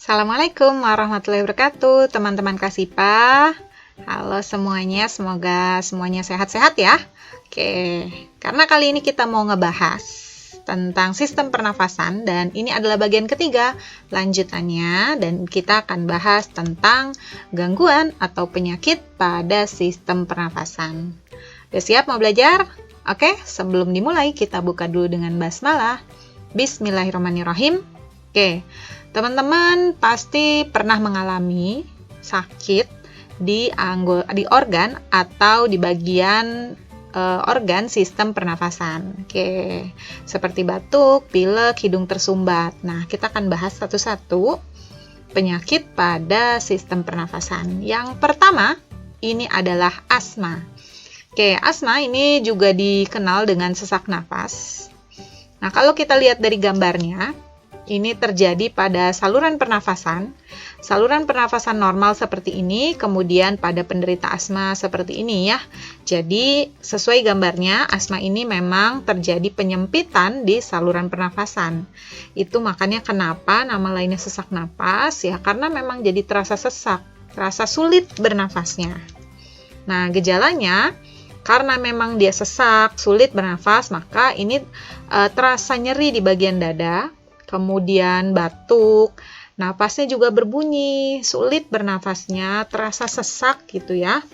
Assalamualaikum warahmatullahi wabarakatuh, teman-teman Kasipa. Halo semuanya, semoga semuanya sehat-sehat ya. Oke, karena kali ini kita mau ngebahas tentang sistem pernafasan dan ini adalah bagian ketiga lanjutannya, dan kita akan bahas tentang gangguan atau penyakit pada sistem pernafasan. Udah siap mau belajar? Oke, sebelum dimulai kita buka dulu dengan basmalah. Bismillahirrahmanirrahim. Oke, teman-teman pasti pernah mengalami sakit di organ atau di bagian organ sistem pernafasan. Oke, seperti batuk, pilek, hidung tersumbat. Nah, kita akan bahas satu-satu penyakit pada sistem pernafasan. Yang pertama, ini adalah asma. Oke, asma ini juga dikenal dengan sesak napas. Nah, kalau kita lihat dari gambarnya, ini terjadi pada saluran pernafasan normal seperti ini, kemudian pada penderita asma seperti ini ya. Jadi sesuai gambarnya, asma ini memang terjadi penyempitan di saluran pernafasan. Itu makanya kenapa nama lainnya sesak napas ya, karena memang jadi terasa sesak, terasa sulit bernafasnya. Nah, gejalanya karena memang dia sesak, sulit bernafas, maka ini terasa nyeri di bagian dada, kemudian batuk, napasnya juga berbunyi, sulit bernafasnya, terasa sesak gitu ya.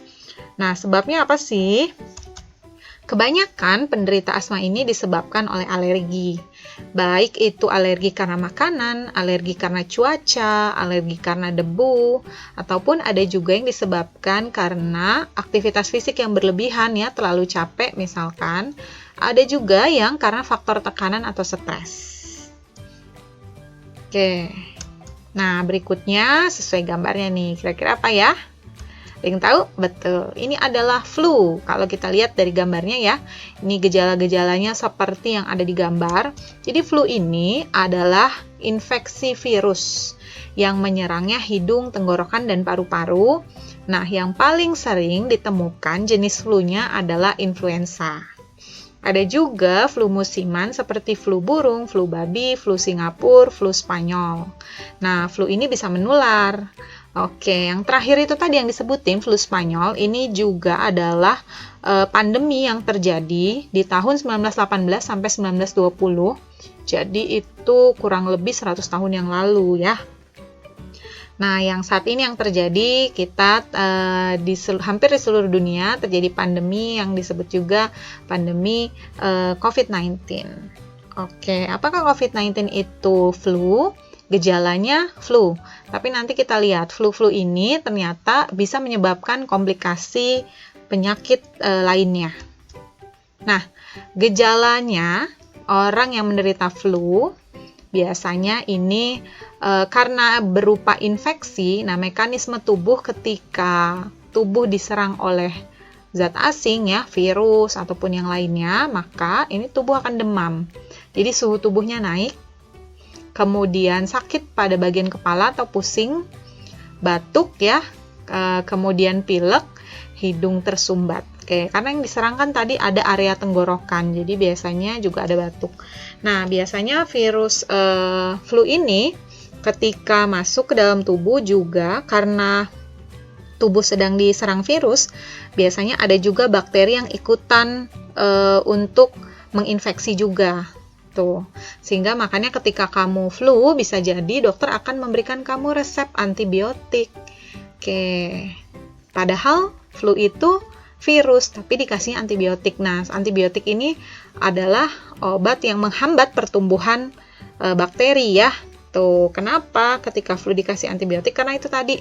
Nah, sebabnya apa sih? Kebanyakan penderita asma ini disebabkan oleh alergi. Baik itu alergi karena makanan, alergi karena cuaca, alergi karena debu, ataupun ada juga yang disebabkan karena aktivitas fisik yang berlebihan ya, terlalu capek misalkan. Ada juga yang karena faktor tekanan atau stres. Oke, nah berikutnya sesuai gambarnya nih, kira-kira apa ya? Ada yang tahu? Betul, ini adalah flu. Kalau kita lihat dari gambarnya ya, ini gejala-gejalanya seperti yang ada di gambar. Jadi flu ini adalah infeksi virus yang menyerangnya hidung, tenggorokan, dan paru-paru. Nah, yang paling sering ditemukan jenis flu-nya adalah influenza. Ada juga flu musiman seperti flu burung, flu babi, flu Singapura, flu Spanyol. Nah, flu ini bisa menular. Oke, yang terakhir itu tadi yang disebutin flu Spanyol, ini juga adalah pandemi yang terjadi di tahun 1918 sampai 1920. Jadi itu kurang lebih 100 tahun yang lalu ya. Nah, yang saat ini yang terjadi, kita hampir di seluruh dunia terjadi pandemi yang disebut juga pandemi COVID-19. Oke, apakah COVID-19 itu flu? Gejalanya flu. Tapi nanti kita lihat, flu-flu ini ternyata bisa menyebabkan komplikasi penyakit lainnya. Nah, gejalanya orang yang menderita flu biasanya ini karena berupa infeksi. Nah, mekanisme tubuh ketika tubuh diserang oleh zat asing ya, virus ataupun yang lainnya, maka ini tubuh akan demam. Jadi suhu tubuhnya naik, kemudian sakit pada bagian kepala atau pusing, batuk ya, kemudian pilek, hidung tersumbat. Oke, karena yang diserangkan tadi ada area tenggorokan, jadi biasanya juga ada batuk. Nah, biasanya virus flu ini ketika masuk ke dalam tubuh juga karena tubuh sedang diserang virus, biasanya ada juga bakteri yang ikutan untuk menginfeksi juga. Tuh. Sehingga makanya ketika kamu flu, bisa jadi dokter akan memberikan kamu resep antibiotik. Oke. Padahal flu itu virus, tapi dikasih antibiotik. Nah, antibiotik ini adalah obat yang menghambat pertumbuhan bakteri ya. Tuh, kenapa ketika flu dikasih antibiotik? Karena itu tadi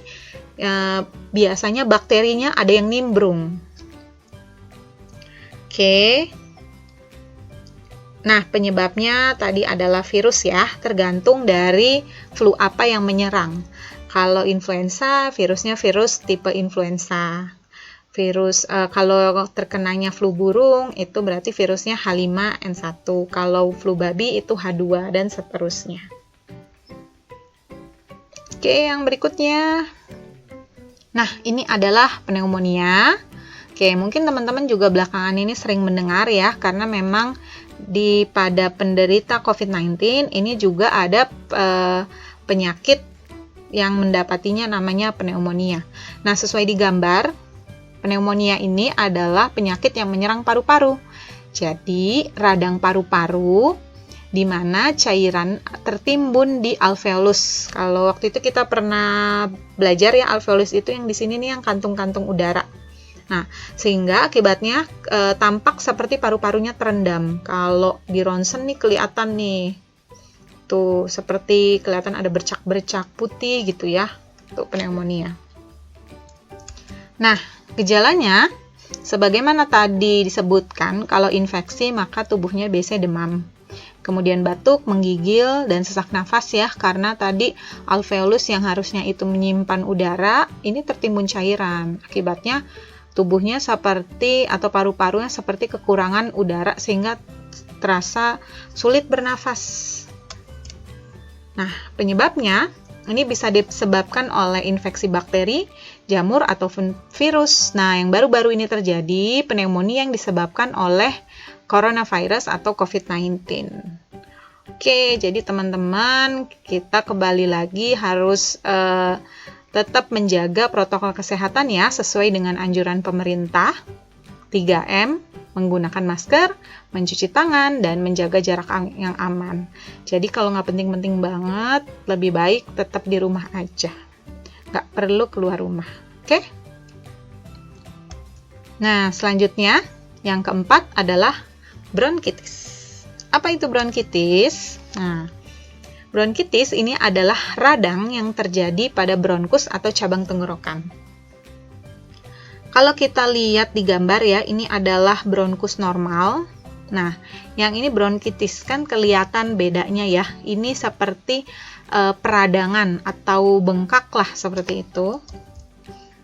biasanya bakterinya ada yang nimbrung. Oke. Nah, penyebabnya tadi adalah virus ya, tergantung dari flu apa yang menyerang. Kalau influenza, virusnya virus tipe influenza. Kalau terkenanya flu burung, itu berarti virusnya H5N1. Kalau flu babi itu H2 dan seterusnya. Oke, yang berikutnya. Nah, ini adalah pneumonia. Oke, mungkin teman-teman juga belakangan ini sering mendengar ya, karena memang pada penderita COVID-19 ini juga ada penyakit yang mendapatinya namanya pneumonia. Nah, sesuai di gambar, pneumonia ini adalah penyakit yang menyerang paru-paru. Jadi, radang paru-paru di mana cairan tertimbun di alveolus. Kalau waktu itu kita pernah belajar ya, alveolus itu yang di sini nih yang kantung-kantung udara. Nah, sehingga akibatnya tampak seperti paru-parunya terendam. Kalau di ronsen nih kelihatan nih. Tuh, seperti kelihatan ada bercak-bercak putih gitu ya. Tuh, pneumonia. Nah, gejalanya sebagaimana tadi disebutkan, kalau infeksi maka tubuhnya biasanya demam. Kemudian batuk, menggigil, dan sesak nafas ya, karena tadi alveolus yang harusnya itu menyimpan udara, ini tertimbun cairan. Akibatnya tubuhnya seperti atau paru-parunya seperti kekurangan udara sehingga terasa sulit bernafas. Nah, penyebabnya ini bisa disebabkan oleh infeksi bakteri, jamur, ataupun virus. Nah, yang baru-baru ini terjadi pneumonia yang disebabkan oleh coronavirus atau COVID-19. Oke, jadi teman-teman, kita kembali lagi harus tetap menjaga protokol kesehatan ya, sesuai dengan anjuran pemerintah. 3M, menggunakan masker, mencuci tangan, dan menjaga jarak yang aman. Jadi kalau nggak penting-penting banget, lebih baik tetap di rumah aja. Nggak perlu keluar rumah. Oke? Nah, selanjutnya, yang keempat adalah bronkitis. Apa itu bronkitis? Nah, bronkitis ini adalah radang yang terjadi pada bronkus atau cabang tenggorokan. Kalau kita lihat di gambar ya, ini adalah bronkus normal. Nah, yang ini bronkitis kan kelihatan bedanya ya. Ini seperti peradangan atau bengkak lah seperti itu.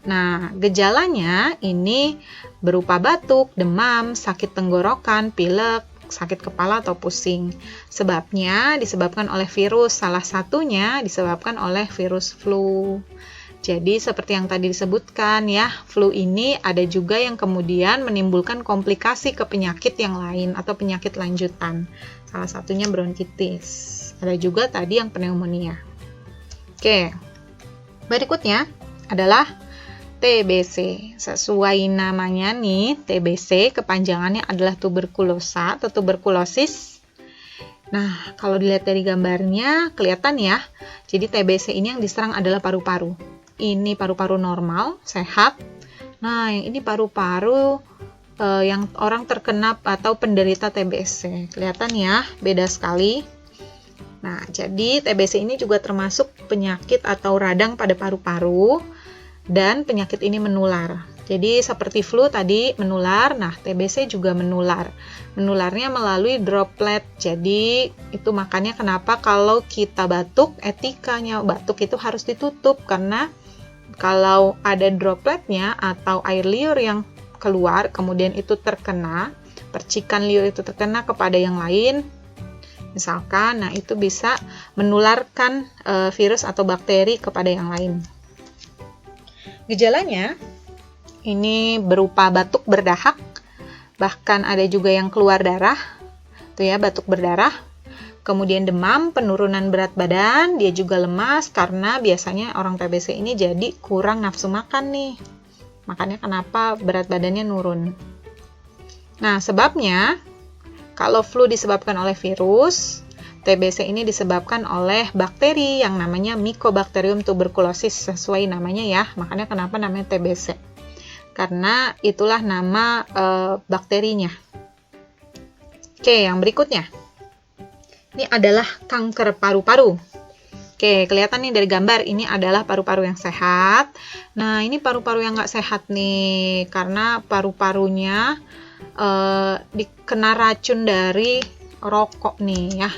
Nah, gejalanya ini berupa batuk, demam, sakit tenggorokan, pilek, sakit kepala atau pusing. Sebabnya disebabkan oleh virus, salah satunya disebabkan oleh virus flu. Jadi seperti yang tadi disebutkan ya, flu ini ada juga yang kemudian menimbulkan komplikasi ke penyakit yang lain atau penyakit lanjutan. Salah satunya bronkitis. Ada juga tadi yang pneumonia. Oke, berikutnya adalah TBC. Sesuai namanya nih, TBC kepanjangannya adalah tuberkulosa atau tuberkulosis. Nah, kalau dilihat dari gambarnya kelihatan ya. Jadi TBC ini yang diserang adalah paru-paru. Ini paru-paru normal, sehat. Nah, yang ini paru-paru yang orang terkena atau penderita TBC. Kelihatan ya, beda sekali. Nah, jadi TBC ini juga termasuk penyakit atau radang pada paru-paru. Dan penyakit ini menular. Jadi seperti flu tadi menular, nah TBC juga menular. Menularnya melalui droplet. Jadi itu makanya kenapa kalau kita batuk, etikanya batuk itu harus ditutup. Karena kalau ada dropletnya atau air liur yang keluar, kemudian itu terkena, percikan liur itu terkena kepada yang lain, misalkan, nah itu bisa menularkan virus atau bakteri kepada yang lain. Gejalanya ini berupa batuk berdahak, bahkan ada juga yang keluar darah, tuh ya, batuk berdarah. Kemudian demam, penurunan berat badan, dia juga lemas karena biasanya orang TBC ini jadi kurang nafsu makan nih. Makanya kenapa berat badannya nurun. Nah, sebabnya kalau flu disebabkan oleh virus, TBC ini disebabkan oleh bakteri yang namanya Mycobacterium tuberculosis, sesuai namanya ya. Makanya kenapa namanya TBC? Karena itulah nama bakterinya. Oke, yang berikutnya. Ini adalah kanker paru-paru. Oke, kelihatan nih dari gambar, ini adalah paru-paru yang sehat. Nah, ini paru-paru yang nggak sehat nih, karena paru-parunya dikena racun dari rokok nih ya.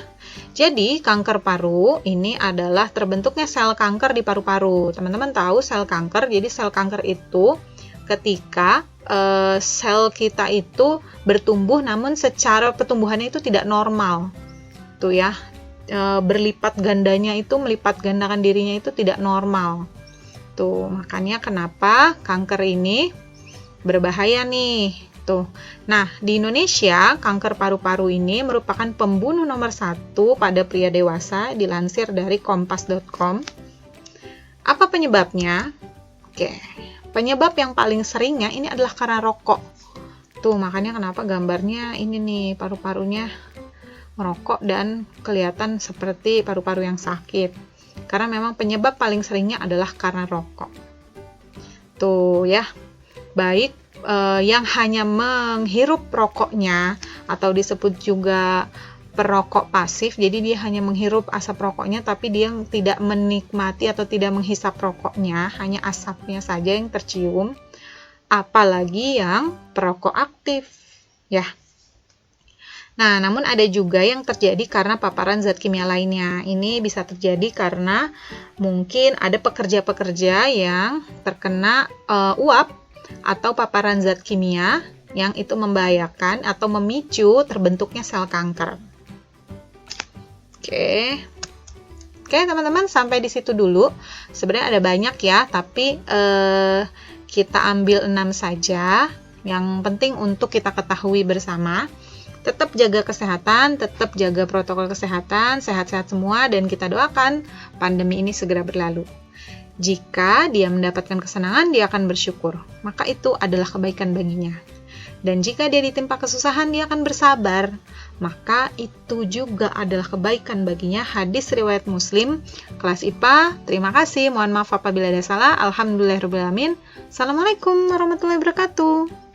Jadi, kanker paru ini adalah terbentuknya sel kanker di paru-paru. Teman-teman tahu sel kanker, jadi sel kanker itu ketika sel kita itu bertumbuh namun secara pertumbuhannya itu tidak normal. Tuh ya, berlipat gandanya itu, melipat gandakan dirinya itu tidak normal. Tuh, makanya kenapa kanker ini berbahaya nih. Tuh. Nah, di Indonesia, kanker paru-paru ini merupakan pembunuh nomor 1 pada pria dewasa, dilansir dari kompas.com. Apa penyebabnya? Oke, penyebab yang paling seringnya ini adalah karena rokok. Tuh, makanya kenapa gambarnya ini nih, paru-parunya merokok dan kelihatan seperti paru-paru yang sakit. Karena memang penyebab paling seringnya adalah karena rokok. Tuh ya, baik yang hanya menghirup rokoknya atau disebut juga perokok pasif, jadi dia hanya menghirup asap rokoknya tapi dia tidak menikmati atau tidak menghisap rokoknya, hanya asapnya saja yang tercium. Apalagi yang perokok aktif ya. Nah, namun ada juga yang terjadi karena paparan zat kimia lainnya. Ini bisa terjadi karena mungkin ada pekerja-pekerja yang terkena uap atau paparan zat kimia yang itu membahayakan atau memicu terbentuknya sel kanker. Oke, teman-teman, sampai di situ dulu. Sebenarnya ada banyak ya, tapi kita ambil 6 saja. Yang penting untuk kita ketahui bersama. Tetap jaga kesehatan, tetap jaga protokol kesehatan, sehat-sehat semua, dan kita doakan pandemi ini segera berlalu. Jika dia mendapatkan kesenangan, dia akan bersyukur. Maka itu adalah kebaikan baginya. Dan jika dia ditimpa kesusahan, dia akan bersabar. Maka itu juga adalah kebaikan baginya. Hadis riwayat Muslim, kelas IPA. Terima kasih. Mohon maaf apabila ada salah. Alhamdulillahirrahmanirrahim. Assalamualaikum warahmatullahi wabarakatuh.